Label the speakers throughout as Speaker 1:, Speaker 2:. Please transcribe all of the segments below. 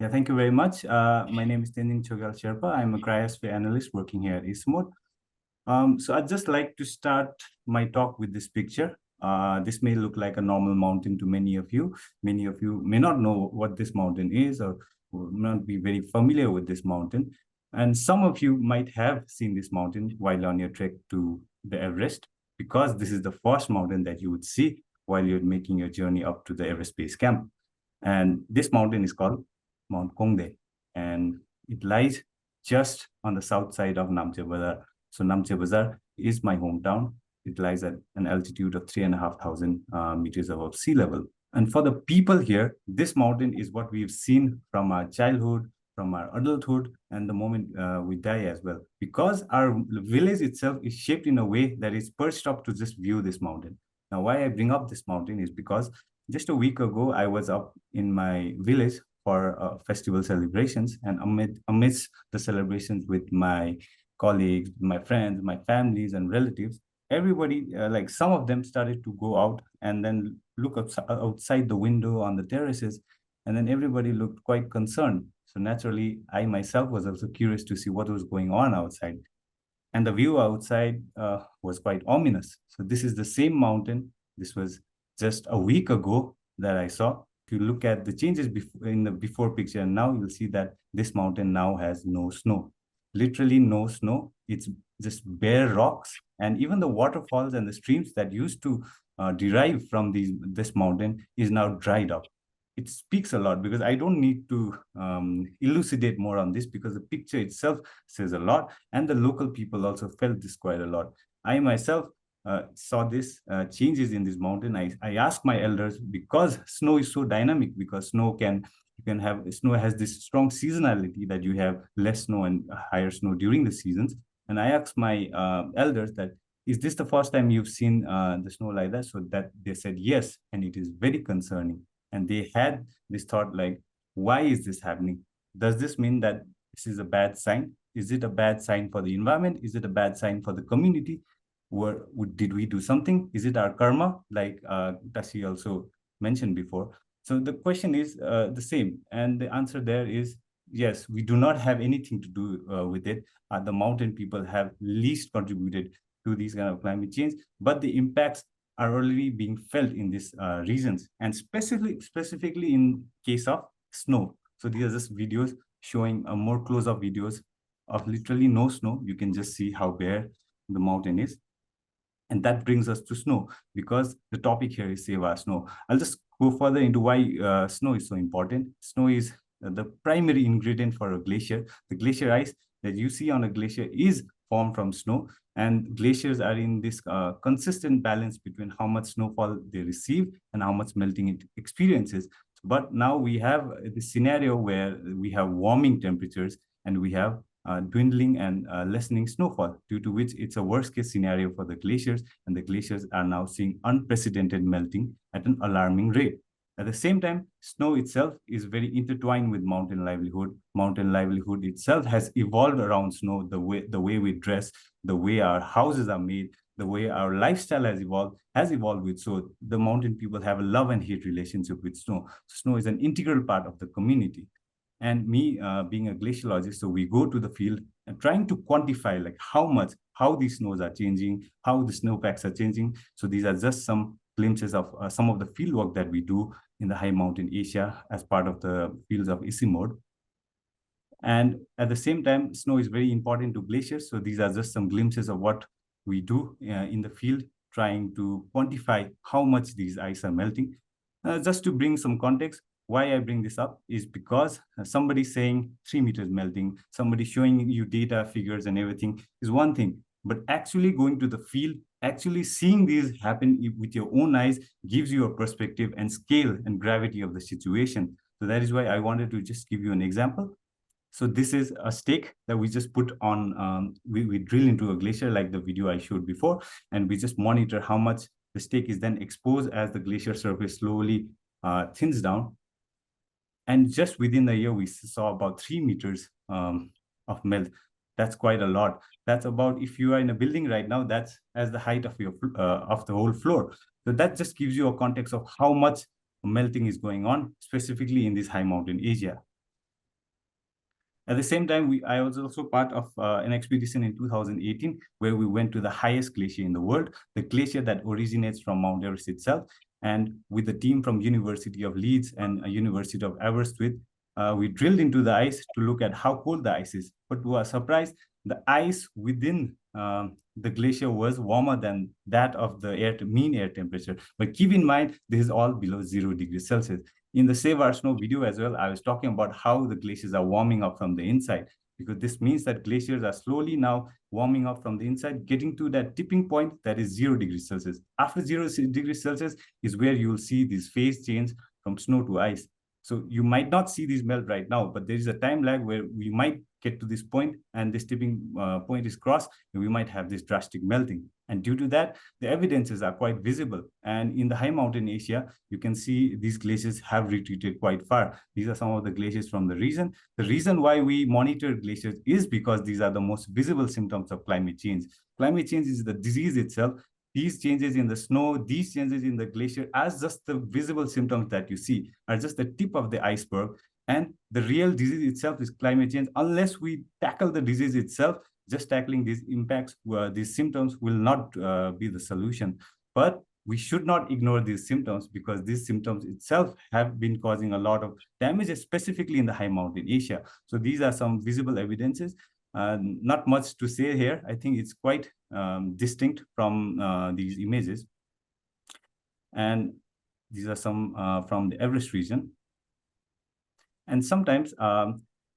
Speaker 1: Yeah, thank you very much. My name is Tenzing Chogyal Sherpa. I'm a cryosphere analyst working here at ICIMOD. So I'd just like to start my talk with this picture. This may look like a normal mountain to many of you. Many of you may not know what this mountain is or will not be very familiar with this mountain. And some of you might have seen this mountain while on your trek to the Everest, because this is the first mountain that you would see while you're making your journey up to the Everest Base Camp. And this mountain is called Mount Kongde, and it lies just on the south side of Namche Bazar. So Namche Bazar is my hometown. It lies at an altitude of 3,500 meters above sea level. And for the people here, this mountain is what we've seen from our childhood, from our adulthood, and the moment we die as well. Because our village itself is shaped in a way that is perched up to just view this mountain. Now, why I bring up this mountain is because just a week ago, I was up in my village for festival celebrations, and amidst the celebrations with my colleagues, my friends, my families, and relatives, everybody, like some of them started to go out and then look outside the window on the terraces, and then everybody looked quite concerned. So naturally, I myself was also curious to see what was going on outside. And the view outside was quite ominous. So this is the same mountain. This was just a week ago that I saw. If you look at the changes in the before picture, and now you'll see that this mountain now has no snow. Literally no snow. It's just bare rocks. And even the waterfalls and the streams that used to derive from this mountain is now dried up. It speaks a lot, because I don't need to elucidate more on this, because the picture itself says a lot, and the local people also felt this quite a lot. I myself saw this changes in this mountain. I asked my elders, because snow is so dynamic, because snow has this strong seasonality, that you have less snow and higher snow during the seasons. And I asked my elders that, is this the first time you've seen the snow like that? So that they said yes, and it is very concerning. And they had this thought like, why is this happening? Does this mean that this is a bad sign? Is it a bad sign for the environment? Is it a bad sign for the community? Did we do something? Is it our karma? Like Tashi also mentioned before. So the question is the same. And the answer there is, yes, we do not have anything to do with it. The mountain people have least contributed to these kind of climate change, but the impacts are already being felt in these regions, and specifically in case of snow. So these are just videos showing more close-up videos of literally no snow. You can just see how bare the mountain is. And that brings us to snow, because the topic here is Save Our Snow. I'll just go further into why snow is so important. Snow is the primary ingredient for a glacier. The glacier ice that you see on a glacier is formed from snow, and glaciers are in this consistent balance between how much snowfall they receive and how much melting it experiences. But now we have this scenario where we have warming temperatures, and we have dwindling and lessening snowfall, due to which it's a worst case scenario for the glaciers, and the glaciers are now seeing unprecedented melting at an alarming rate. At the same time, snow itself is very intertwined with mountain livelihood. Mountain livelihood itself has evolved around snow. The way we dress, the way our houses are made, the way our lifestyle has evolved with. So the mountain people have a love and hate relationship with snow. Snow is an integral part of the community. And me being a glaciologist, so we go to the field and trying to quantify like how these snows are changing, how the snowpacks are changing. So these are just some glimpses of some of the field work that we do in the high mountain Asia as part of the fields of ICIMOD. And at the same time, snow is very important to glaciers. So these are just some glimpses of what we do in the field, trying to quantify how much these ice are melting. Just to bring some context, why I bring this up is because somebody saying 3 meters melting, somebody showing you data, figures, and everything is one thing. But actually going to the field, actually seeing these happen with your own eyes gives you a perspective and scale and gravity of the situation. So that is why I wanted to just give you an example. So this is a stake that we just put on, we drill into a glacier like the video I showed before, and we just monitor how much the stake is then exposed as the glacier surface slowly thins down. And just within a year, we saw about 3 meters of melt. That's quite a lot. That's about, if you are in a building right now, that's as the height of your of the whole floor. So that just gives you a context of how much melting is going on, specifically in this high mountain Asia. At the same time, I was also part of an expedition in 2018 where we went to the highest glacier in the world, the glacier that originates from Mount Everest itself. And with the team from University of Leeds and University of Aberystwyth, we drilled into the ice to look at how cold the ice is. But to our surprise, the ice within the glacier was warmer than that of the mean air temperature. But keep in mind, this is all below 0 degrees Celsius. In the Save Our Snow video as well, I was talking about how the glaciers are warming up from the inside, because this means that glaciers are slowly now warming up from the inside, getting to that tipping point that is 0 degrees Celsius. After 0 degrees Celsius is where you will see this phase change from snow to ice. So you might not see these melt right now, but there is a time lag where we might get to this point and this tipping point is crossed, and we might have this drastic melting. And due to that, the evidences are quite visible. And in the high mountain Asia, you can see these glaciers have retreated quite far. These are some of the glaciers from the region. The reason why we monitor glaciers is because these are the most visible symptoms of climate change. Climate change is the disease itself. These changes in the snow, these changes in the glacier, as just the visible symptoms that you see, are just the tip of the iceberg. And the real disease itself is climate change. Unless we tackle the disease itself, just tackling these impacts, these symptoms will not be the solution. But we should not ignore these symptoms, because these symptoms itself have been causing a lot of damage, specifically in the high mountain Asia. So these are some visible evidences. Not much to say here. I think it's quite distinct from these images. And these are some from the Everest region. And sometimes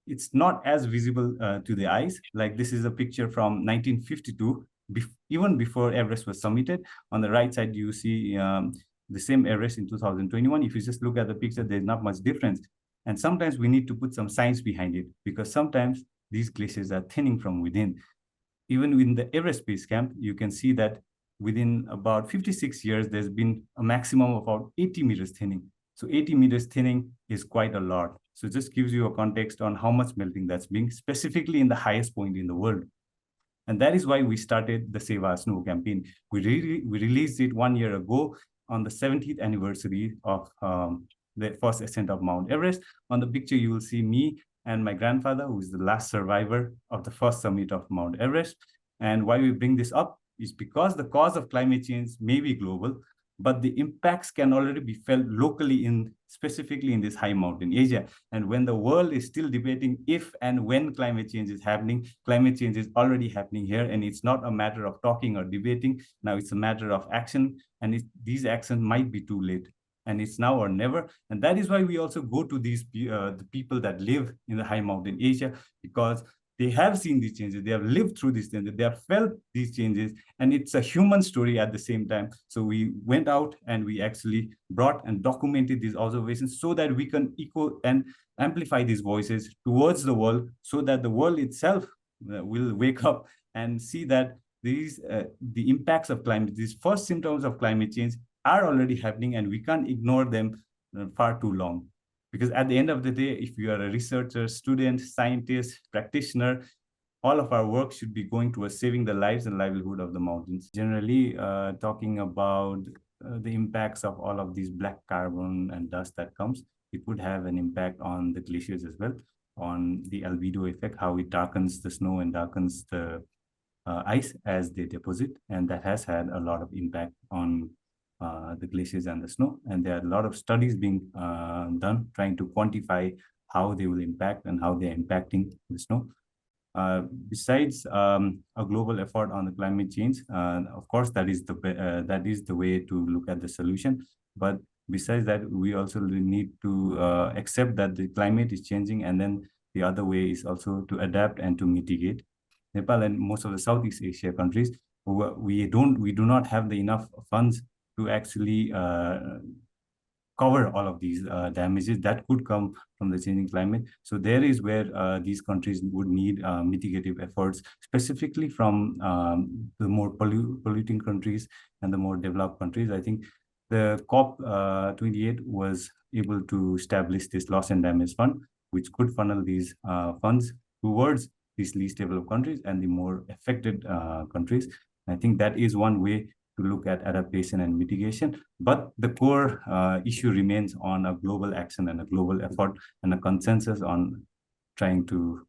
Speaker 1: it's not as visible to the eyes. Like this is a picture from 1952, even before Everest was summited. On the right side, you see the same Everest in 2021. If you just look at the picture, there's not much difference. And sometimes we need to put some science behind it, because sometimes these glaciers are thinning from within. Even in the Everest Base Camp, you can see that within about 56 years, there's been a maximum of about 80 meters thinning. So 80 meters thinning is quite a lot. So it just gives you a context on how much melting that's being, specifically in the highest point in the world. And that is why we started the Save Our Snow campaign. We released it 1 year ago on the 70th anniversary of the first ascent of Mount Everest. On the picture, you will see me and my grandfather, who is the last survivor of the first summit of Mount Everest. And why we bring this up is because the cause of climate change may be global, but the impacts can already be felt locally, specifically in this high mountain Asia. And when the world is still debating if and when climate change is happening, climate change is already happening here. And it's not a matter of talking or debating. Now it's a matter of action. And these actions might be too late. And it's now or never. And that is why we also go to these the people that live in the high mountain Asia, because they have seen these changes, they have lived through these changes, they have felt these changes, and it's a human story at the same time. So we went out and we actually brought and documented these observations so that we can echo and amplify these voices towards the world, so that the world itself will wake up and see that these the impacts of climate, these first symptoms of climate change are already happening, and we can't ignore them far too long. Because at the end of the day, if you are a researcher, student, scientist, practitioner, all of our work should be going towards saving the lives and livelihood of the mountains. Generally, talking about the impacts of all of these black carbon and dust that comes, it would have an impact on the glaciers as well, on the albedo effect, how it darkens the snow and darkens the ice as they deposit. And that has had a lot of impact on the glaciers and the snow. And there are a lot of studies being done trying to quantify how they will impact and how they're impacting the snow. Besides a global effort on the climate change, of course, that is the way to look at the solution. But besides that, we also need to accept that the climate is changing, and then the other way is also to adapt and to mitigate. Nepal and most of the Southeast Asia countries, we do not have the enough funds to actually cover all of these damages that could come from the changing climate. So there is where these countries would need mitigative efforts, specifically from the more polluting countries and the more developed countries. I think the COP28 was able to establish this loss and damage fund, which could funnel these funds towards these least developed countries and the more affected countries. I think that is one way to look at adaptation and mitigation. But the core issue remains on a global action and a global effort and a consensus on trying to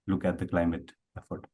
Speaker 1: look at the climate effort.